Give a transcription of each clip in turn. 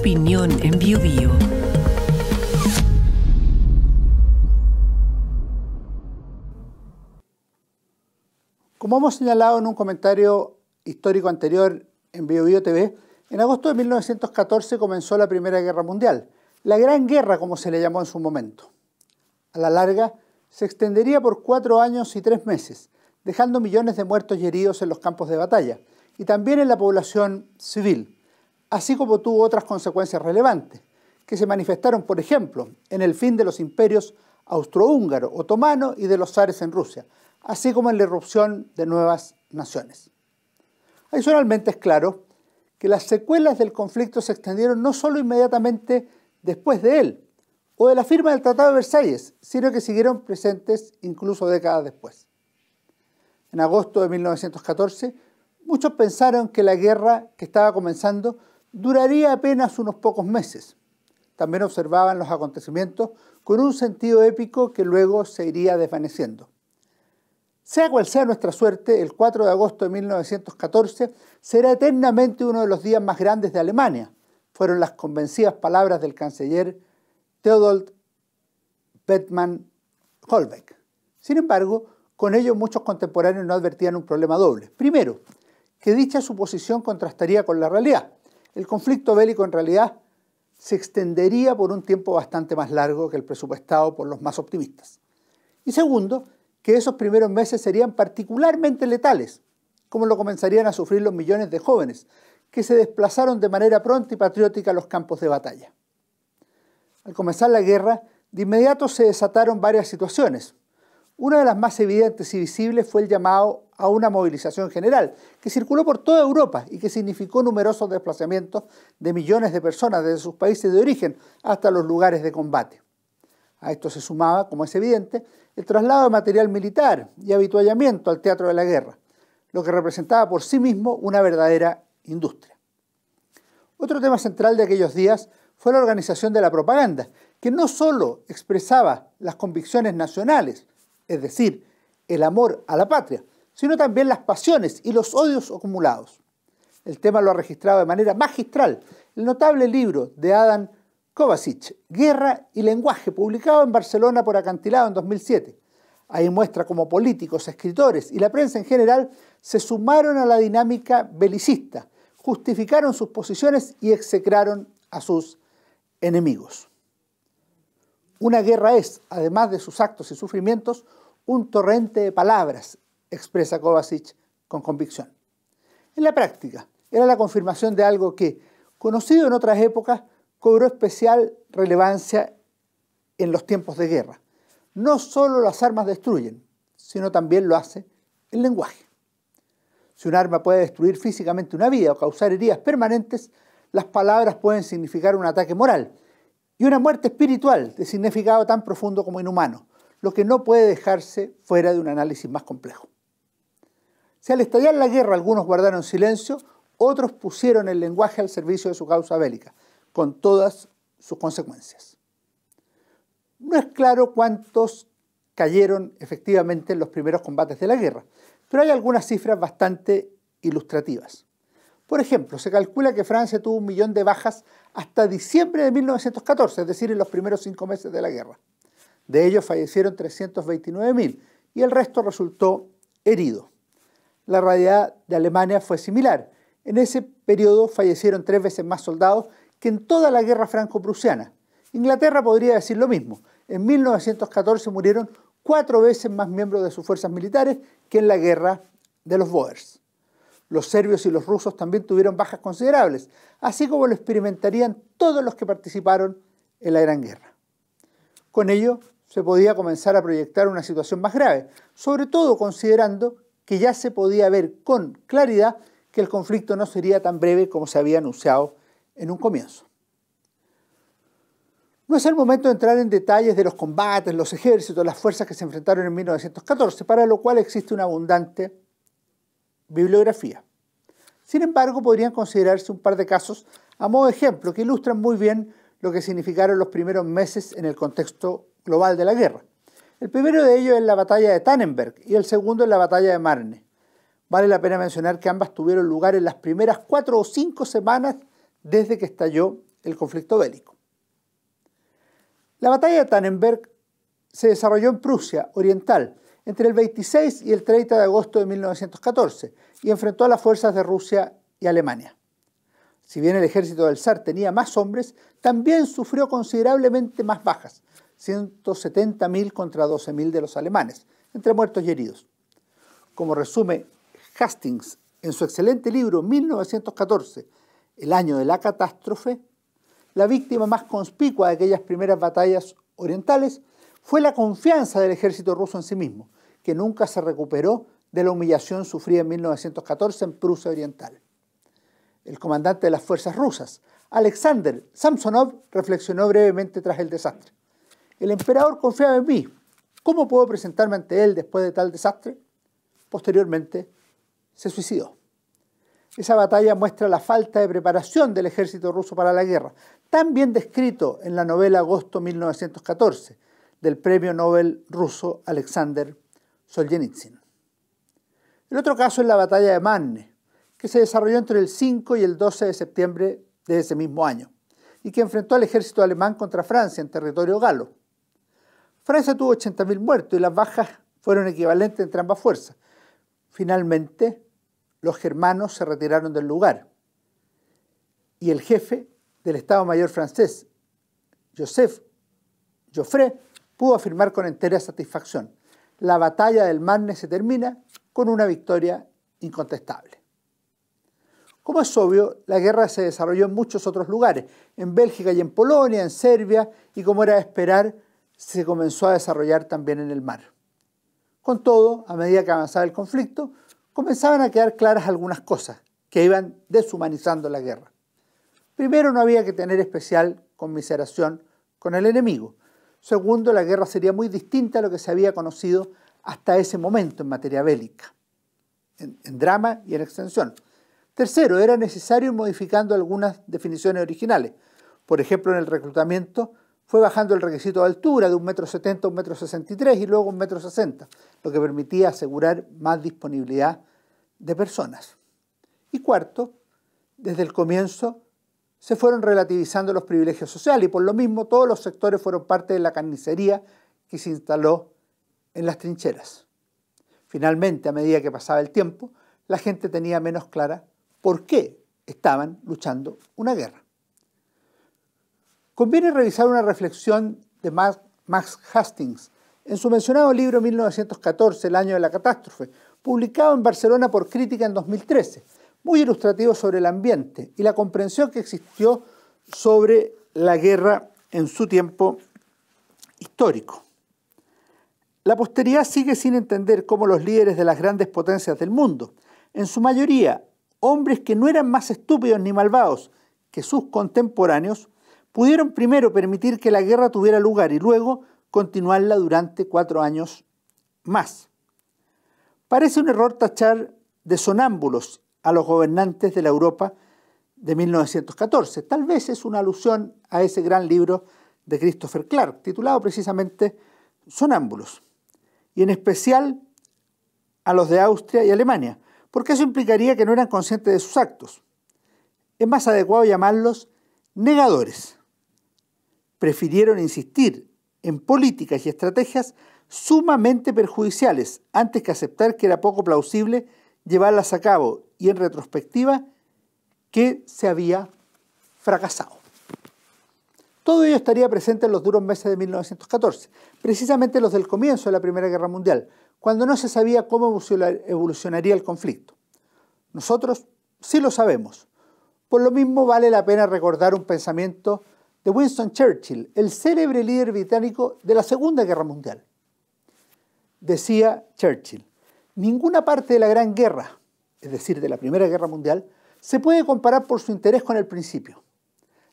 Opinión en Biobío. Como hemos señalado en un comentario histórico anterior en Biobío TV, en agosto de 1914 comenzó la Primera Guerra Mundial, la Gran Guerra como se le llamó en su momento. A la larga, se extendería por 4 años y 3 meses, dejando millones de muertos y heridos en los campos de batalla, y también en la población civil, así como tuvo otras consecuencias relevantes, que se manifestaron, por ejemplo, en el fin de los imperios austrohúngaro, otomano y de los zares en Rusia, así como en la irrupción de nuevas naciones. Adicionalmente es claro que las secuelas del conflicto se extendieron no solo inmediatamente después de él, o de la firma del Tratado de Versalles, sino que siguieron presentes incluso décadas después. En agosto de 1914, muchos pensaron que la guerra que estaba comenzando duraría apenas unos pocos meses. También observaban los acontecimientos con un sentido épico que luego se iría desvaneciendo. Sea cual sea nuestra suerte, el 4 de agosto de 1914 será eternamente uno de los días más grandes de Alemania, fueron las convencidas palabras del canciller Theodor Bethmann Hollweg. Sin embargo, con ello muchos contemporáneos no advertían un problema doble. Primero, que dicha suposición contrastaría con la realidad. El conflicto bélico en realidad se extendería por un tiempo bastante más largo que el presupuestado por los más optimistas. Y segundo, que esos primeros meses serían particularmente letales, como lo comenzarían a sufrir los millones de jóvenes que se desplazaron de manera pronta y patriótica a los campos de batalla. Al comenzar la guerra, de inmediato se desataron varias situaciones. Una de las más evidentes y visibles fue el llamado a una movilización general, que circuló por toda Europa y que significó numerosos desplazamientos de millones de personas desde sus países de origen hasta los lugares de combate. A esto se sumaba, como es evidente, el traslado de material militar y avituallamiento al teatro de la guerra, lo que representaba por sí mismo una verdadera industria. Otro tema central de aquellos días fue la organización de la propaganda, que no solo expresaba las convicciones nacionales, es decir, el amor a la patria, sino también las pasiones y los odios acumulados. El tema lo ha registrado de manera magistral el notable libro de Adam Kovačić, Guerra y lenguaje, publicado en Barcelona por Acantilado en 2007. Ahí muestra cómo políticos, escritores y la prensa en general se sumaron a la dinámica belicista, justificaron sus posiciones y execraron a sus enemigos. Una guerra es, además de sus actos y sufrimientos, un torrente de palabras, expresa Kovačić con convicción. En la práctica, era la confirmación de algo que, conocido en otras épocas, cobró especial relevancia en los tiempos de guerra. No solo las armas destruyen, sino también lo hace el lenguaje. Si un arma puede destruir físicamente una vida o causar heridas permanentes, las palabras pueden significar un ataque moral y una muerte espiritual de significado tan profundo como inhumano, lo que no puede dejarse fuera de un análisis más complejo. Si al estallar la guerra algunos guardaron silencio, otros pusieron el lenguaje al servicio de su causa bélica, con todas sus consecuencias. No es claro cuántos cayeron efectivamente en los primeros combates de la guerra, pero hay algunas cifras bastante ilustrativas. Por ejemplo, se calcula que Francia tuvo 1 millón de bajas hasta diciembre de 1914, es decir, en los primeros 5 meses de la guerra. De ellos fallecieron 329.000 y el resto resultó herido. La realidad de Alemania fue similar. En ese periodo fallecieron 3 veces más soldados que en toda la guerra franco-prusiana. Inglaterra podría decir lo mismo. En 1914 murieron 4 veces más miembros de sus fuerzas militares que en la guerra de los Boers. Los serbios y los rusos también tuvieron bajas considerables, así como lo experimentarían todos los que participaron en la Gran Guerra. Con ello, se podía comenzar a proyectar una situación más grave, sobre todo considerando que ya se podía ver con claridad que el conflicto no sería tan breve como se había anunciado en un comienzo. No es el momento de entrar en detalles de los combates, los ejércitos, las fuerzas que se enfrentaron en 1914, para lo cual existe una abundante bibliografía. Sin embargo, podrían considerarse un par de casos a modo de ejemplo que ilustran muy bien lo que significaron los primeros meses en el contexto global de la guerra. El primero de ellos es la batalla de Tannenberg y el segundo es la batalla de Marne. Vale la pena mencionar que ambas tuvieron lugar en las primeras 4 o 5 semanas desde que estalló el conflicto bélico. La batalla de Tannenberg se desarrolló en Prusia Oriental entre el 26 y el 30 de agosto de 1914 y enfrentó a las fuerzas de Rusia y Alemania. Si bien el ejército del zar tenía más hombres, también sufrió considerablemente más bajas, 170.000 contra 12.000 de los alemanes, entre muertos y heridos. Como resume Hastings en su excelente libro 1914, El año de la catástrofe, la víctima más conspicua de aquellas primeras batallas orientales fue la confianza del ejército ruso en sí mismo, que nunca se recuperó de la humillación sufrida en 1914 en Prusia Oriental. El comandante de las fuerzas rusas, Alexander Samsonov, reflexionó brevemente tras el desastre. El emperador confiaba en mí. ¿Cómo puedo presentarme ante él después de tal desastre? Posteriormente, se suicidó. Esa batalla muestra la falta de preparación del ejército ruso para la guerra, tan bien descrito en la novela Agosto 1914, del premio Nobel ruso Alexander Solzhenitsyn. El otro caso es la batalla de Marne, que se desarrolló entre el 5 y el 12 de septiembre de ese mismo año, y que enfrentó al ejército alemán contra Francia en territorio galo. Francia tuvo 80.000 muertos y las bajas fueron equivalentes entre ambas fuerzas. Finalmente, los germanos se retiraron del lugar y el jefe del Estado Mayor francés, Joseph Joffre, pudo afirmar con entera satisfacción: la batalla del Marne se termina con una victoria incontestable. Como es obvio, la guerra se desarrolló en muchos otros lugares, en Bélgica y en Polonia, en Serbia, y como era de esperar, se comenzó a desarrollar también en el mar. Con todo, a medida que avanzaba el conflicto, comenzaban a quedar claras algunas cosas que iban deshumanizando la guerra. Primero, no había que tener especial conmiseración con el enemigo. Segundo, la guerra sería muy distinta a lo que se había conocido hasta ese momento en materia bélica, en drama y en extensión. Tercero, era necesario ir modificando algunas definiciones originales. Por ejemplo, en el reclutamiento fue bajando el requisito de altura de 1,70 m a 1,63 m y luego 1,60 m, lo que permitía asegurar más disponibilidad de personas. Y cuarto, desde el comienzo se fueron relativizando los privilegios sociales y por lo mismo todos los sectores fueron parte de la carnicería que se instaló en las trincheras. Finalmente, a medida que pasaba el tiempo, la gente tenía menos clara por qué estaban luchando una guerra. Conviene revisar una reflexión de Max Hastings en su mencionado libro 1914, El año de la catástrofe, publicado en Barcelona por Crítica en 2013, muy ilustrativo sobre el ambiente y la comprensión que existió sobre la guerra en su tiempo histórico. La posteridad sigue sin entender cómo los líderes de las grandes potencias del mundo, en su mayoría hombres que no eran más estúpidos ni malvados que sus contemporáneos, pudieron primero permitir que la guerra tuviera lugar y luego continuarla durante 4 años más. Parece un error tachar de sonámbulos a los gobernantes de la Europa de 1914. Tal vez es una alusión a ese gran libro de Christopher Clark, titulado precisamente Sonámbulos, y en especial a los de Austria y Alemania, porque eso implicaría que no eran conscientes de sus actos. Es más adecuado llamarlos negadores. Prefirieron insistir en políticas y estrategias sumamente perjudiciales antes que aceptar que era poco plausible llevarlas a cabo y en retrospectiva que se había fracasado. Todo ello estaría presente en los duros meses de 1914, precisamente los del comienzo de la Primera Guerra Mundial, cuando no se sabía cómo evolucionaría el conflicto. Nosotros sí lo sabemos. Por lo mismo vale la pena recordar un pensamiento de Winston Churchill, el célebre líder británico de la Segunda Guerra Mundial. Decía Churchill: ninguna parte de la Gran Guerra, es decir, de la Primera Guerra Mundial, se puede comparar por su interés con el principio.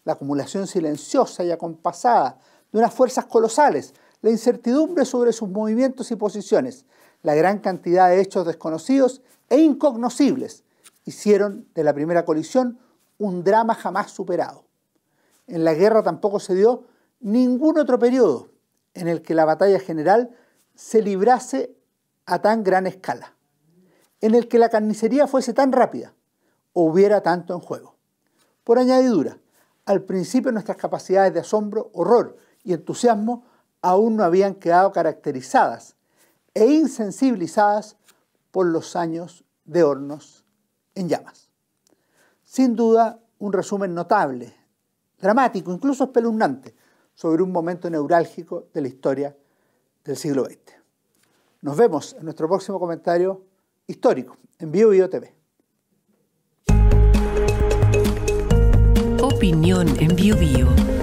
La acumulación silenciosa y acompasada de unas fuerzas colosales, la incertidumbre sobre sus movimientos y posiciones, la gran cantidad de hechos desconocidos e incognoscibles hicieron de la primera colisión un drama jamás superado. En la guerra tampoco se dio ningún otro periodo en el que la batalla general se librase a tan gran escala, en el que la carnicería fuese tan rápida o hubiera tanto en juego. Por añadidura, Al principio nuestras capacidades de asombro, horror y entusiasmo aún no habían quedado caracterizadas e insensibilizadas por los años de hornos en llamas. Sin duda, un resumen notable, dramático, incluso espeluznante, sobre un momento neurálgico de la historia del siglo XX. Nos vemos en nuestro próximo comentario histórico en BioBio TV. Opinión en BioBio.